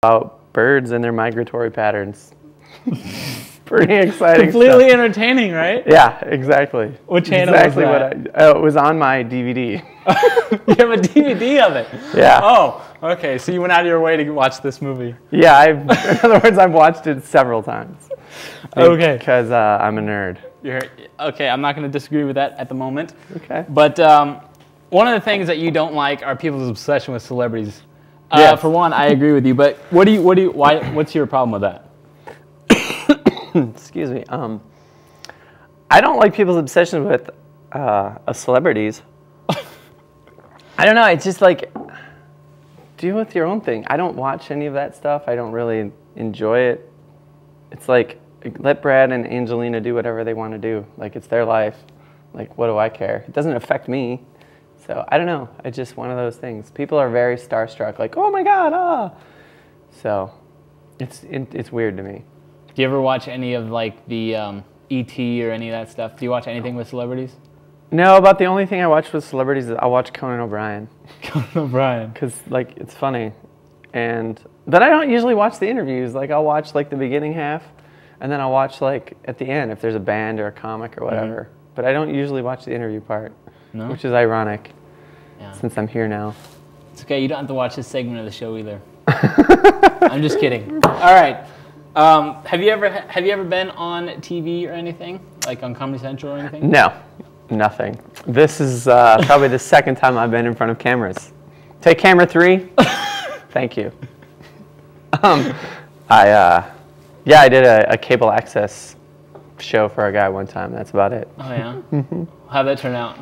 about birds and their migratory patterns. Pretty exciting Completely stuff. entertaining, right? Yeah, exactly. What channel exactly was that? It was on my DVD. You have a DVD of it? Yeah. Oh, okay. So you went out of your way to watch this movie. Yeah, in other words, I've watched it several times. Okay. Because I'm a nerd. Okay, I'm not going to disagree with that at the moment. Okay. But one of the things that you don't like are people's obsession with celebrities. Yes. For one, I agree with you. But what's your problem with that? Excuse me. I don't like people's obsession with celebrities. I don't know. It's just like, deal with your own thing. I don't watch any of that stuff. I don't really enjoy it. It's like, let Brad and Angelina do whatever they want to do. Like, it's their life. Like, what do I care? It doesn't affect me. So, I don't know. It's just one of those things. People are very starstruck. Like, oh my God, ah. So, it's weird to me. Do you ever watch any of like the E.T. or any of that stuff? Do you watch anything with celebrities? No, about the only thing I watch with celebrities is I watch Conan O'Brien. Conan O'Brien. Because, like, it's funny. But I don't usually watch the interviews. Like, I'll watch, like, the beginning half, and then I'll watch, like, at the end if there's a band or a comic or whatever. Mm-hmm. But I don't usually watch the interview part, which is ironic, since I'm here now. It's okay. You don't have to watch this segment of the show either. I'm just kidding. All right. Have you ever been on TV or anything, like on Comedy Central or anything? No, nothing. This is probably the second time I've been in front of cameras. Take camera 3. Thank you. I did a cable access show for a guy one time. That's about it. Oh yeah. How'd that turn out?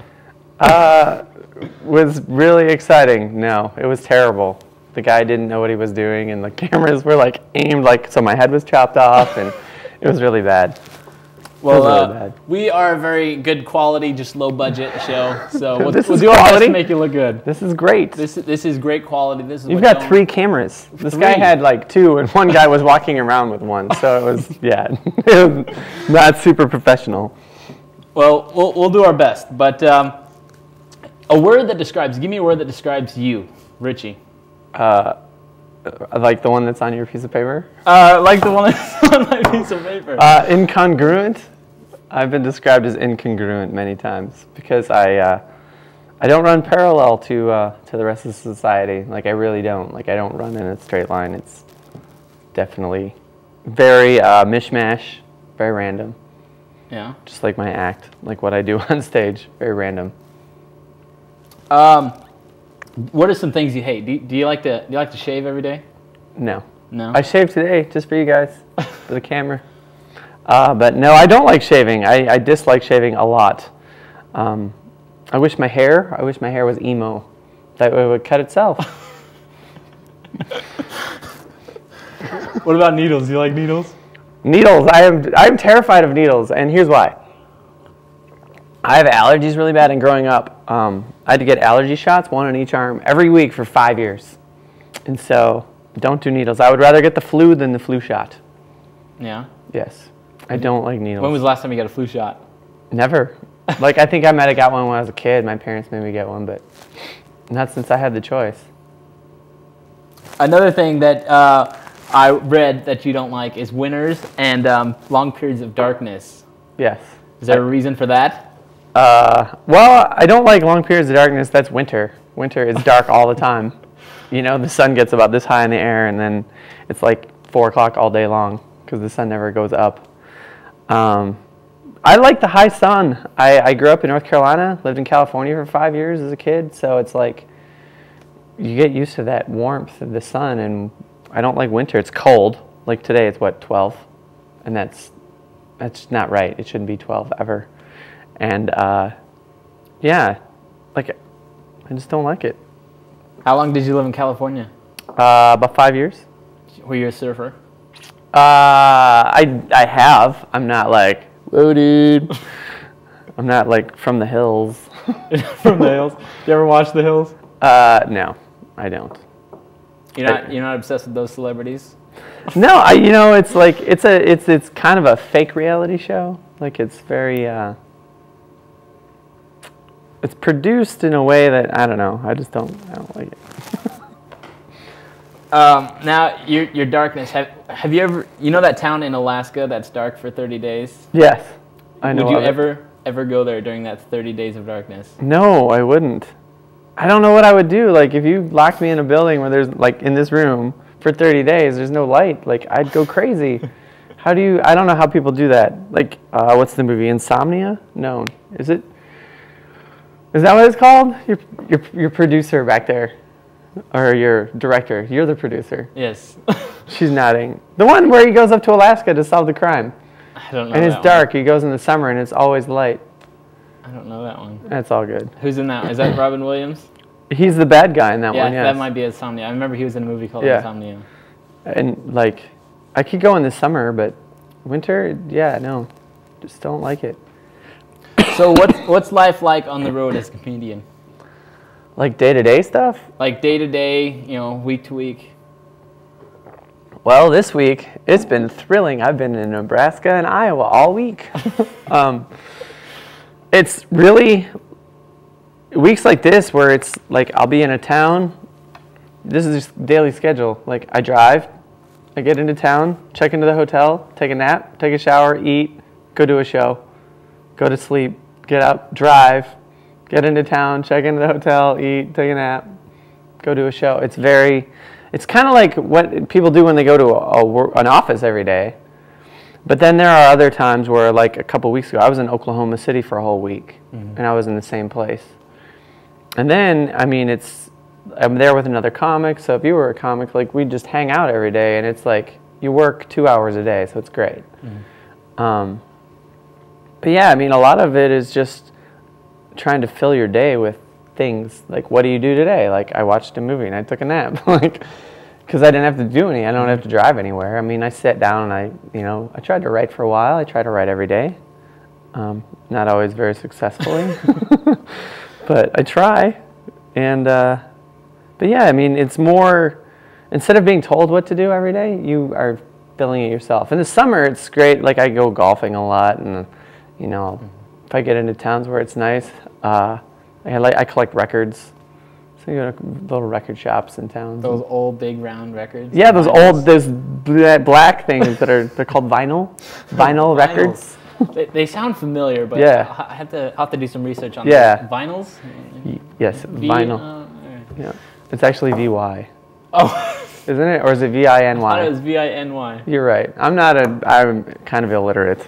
Was really exciting. No, it was terrible. The guy didn't know what he was doing, and the cameras were like aimed so my head was chopped off, and it was really bad. Well, really bad. We are a very good quality, just low budget show, so we'll do quality? our best to make you look good. This is great. This is great quality. You've got 3 cameras. This guy had like 2, and one guy was walking around with one, so it was it was not super professional. Well, we'll do our best, but give me a word that describes you, Richie. Like the one that's on your piece of paper? Like the one that's on my piece of paper. Incongruent. I've been described as incongruent many times because I don't run parallel to the rest of society. Like, I really don't. Like, I don't run in a straight line. It's definitely very mishmash, very random. Yeah. Just like my act, like what I do on stage, very random. What are some things you hate? Do you like to shave every day? No. No? I shaved today just for you guys, for the camera. But no, I don't like shaving. I dislike shaving a lot. I wish my hair was emo. That way it would cut itself. What about needles? Do you like needles? Needles. I'm terrified of needles, and here's why. I have allergies really bad, and growing up, I had to get allergy shots, 1 on each arm, every week for 5 years. And so, don't do needles. I would rather get the flu than the flu shot. Yeah? Yes. I don't like needles. When was the last time you got a flu shot? Never. Like, I think I might have got one when I was a kid. My parents made me get one, but not since I had the choice. Another thing that I read that you don't like is winters and long periods of darkness. Yes. Is there a reason for that? Well, I don't like long periods of darkness. That's winter. Winter is dark all the time. You know, the sun gets about this high in the air, and then it's like 4 o'clock all day long because the sun never goes up. I like the high sun. I grew up in North Carolina, lived in California for 5 years as a kid, so it's like you get used to that warmth of the sun, and I don't like winter. It's cold. Like today, it's what, 12? And that's not right. It shouldn't be 12 ever. And, yeah, like, I just don't like it. How long did you live in California? About 5 years. Were you a surfer? I have. I'm not like, whoa, dude. I'm not like from the hills. From the hills? You ever watch The Hills? No, I don't. You're not obsessed with those celebrities? No, it's like, it's kind of a fake reality show. Like, it's very, it's produced in a way that, I don't know, I don't like it. Now, your darkness. Have you ever, you know that town in Alaska that's dark for 30 days? Yes, I know. Would you ever go there during that 30 days of darkness? No, I wouldn't. I don't know what I would do. Like, if you locked me in a building where there's, like, in this room for 30 days, there's no light. Like, I'd go crazy. How do you, I don't know how people do that. Like, what's the movie, Insomnia? No. Is that what it's called? Your producer back there. Or your director. You're the producer. Yes. She's nodding. The one where he goes up to Alaska to solve the crime. I don't know. And it's dark. He goes in the summer and it's always light. I don't know that one. That's all good. Who's in that? Is that Robin Williams? He's the bad guy in that one, Yeah, yes. that might be Insomnia. I remember he was in a movie called Insomnia. And, like, I could go in the summer, but winter, yeah, no. Just don't like it. So what's life like on the road as a comedian? Like day-to-day stuff? Like day-to-day, week to week. Well, this week, it's been thrilling. I've been in Nebraska and Iowa all week. It's really weeks like this where it's like I'll be in a town. This is just daily schedule. Like, I drive, I get into town, check into the hotel, take a nap, take a shower, eat, go do a show, go to sleep, get up, drive, get into town, check into the hotel, eat, take a nap, go do a show. It's kind of like what people do when they go to an office every day. But then there are other times where, like a couple weeks ago, I was in Oklahoma City for a whole week, and I was in the same place. And then, I mean, I'm there with another comic, so if you were a comic, like, we'd just hang out every day, and it's like, you work 2 hours a day, so it's great. But yeah, I mean, a lot of it is just trying to fill your day with things. Like, what do you do today? Like, I watched a movie and I took a nap. Like, because I didn't have to do any. I don't have to drive anywhere. I mean, I sat down and I tried to write for a while. I try to write every day. Not always very successfully, but I try. And, but yeah, I mean, it's more, instead of being told what to do every day, you are filling it yourself. In the summer, it's great. Like, I go golfing a lot, and, if I get into towns where it's nice, I collect records. So you go to little record shops in towns. Those old, big, round records? Yeah, those black things they're called vinyl records. They sound familiar, but yeah. I'll have to do some research on yeah. Vinyls? Yes, vinyl. Yeah, it's actually VY. Oh. Isn't it? Or is it VINY? I thought it was VINY. You're right. I'm kind of illiterate.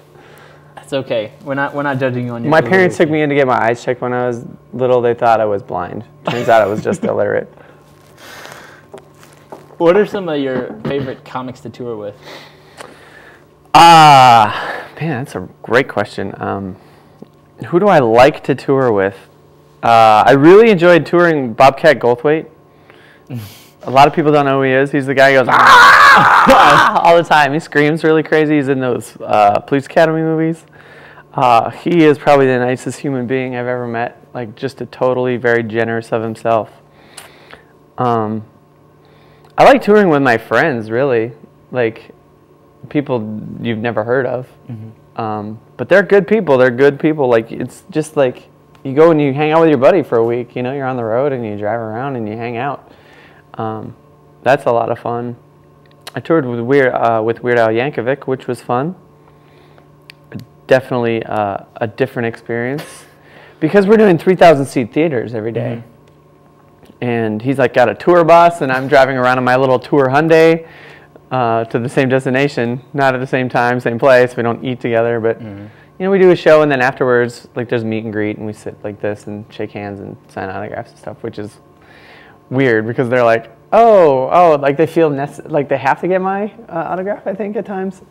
That's okay. We're not judging you on your My parents took me in to get my eyes checked when I was little. They thought I was blind. Turns out I was just illiterate. What are some of your favorite comics to tour with? Man, that's a great question. Who do I like to tour with? I really enjoyed touring Bobcat Goldthwait. A lot of people don't know who he is. He's the guy who goes, ah! all the time. He screams really crazy. He's in those Police Academy movies. He is probably the nicest human being I've ever met. Like, just totally very generous of himself. I like touring with my friends, really. Like, people you've never heard of. But they're good people. They're good people. Like, it's just like you go and you hang out with your buddy for a week. You're on the road and you drive around and you hang out. That's a lot of fun. I toured with Weird Al Yankovic, which was fun. Definitely a different experience because we're doing 3,000-seat theaters every day. And he's like got a tour bus, and I'm driving around in my little tour Hyundai to the same destination, not at the same time, same place. We don't eat together, but we do a show, and then afterwards, like, there's meet and greet, and we sit like this and shake hands and sign autographs and stuff, which is weird because they're like, oh, like they feel like they have to get my autograph, I think, at times.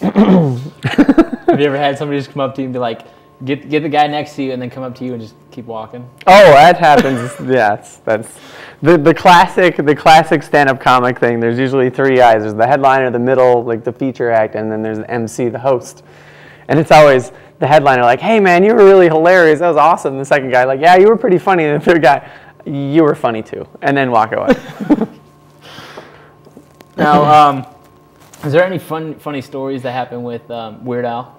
Have you ever had somebody just come up to you and be like, get the guy next to you, and then come up to you and just keep walking? Oh, that happens. Yes, that's the classic stand-up comic thing. There's usually three guys. There's the headliner, the middle, like the feature act, and then there's the MC, the host. And it's always the headliner like, hey man, you were really hilarious. That was awesome. The second guy like, yeah, you were pretty funny. And the third guy, you were funny too. And then walk away. Now, is there any funny stories that happen with Weird Al?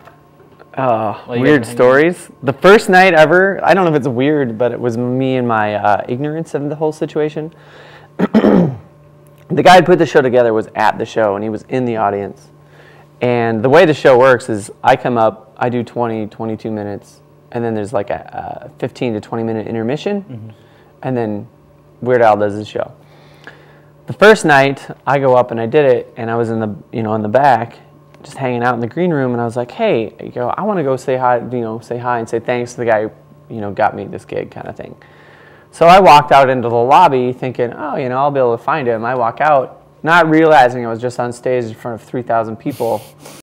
Weird stories. The first night ever, I don't know if it's weird, but it was me and my ignorance of the whole situation. the guy who put the show together was at the show, and he was in the audience. And the way the show works is I come up, I do 20, 22 minutes, and then there's like a 15 to 20 minute intermission, and then Weird Al does his show. The first night, I go up and I did it, and I was in the, in the back, just hanging out in the green room, and I was like, hey, I want to go say hi, say hi and say thanks to the guy who, got me this gig kind of thing. So I walked out into the lobby thinking, oh, I'll be able to find him. I walk out, not realizing I was just on stage in front of 3,000 people,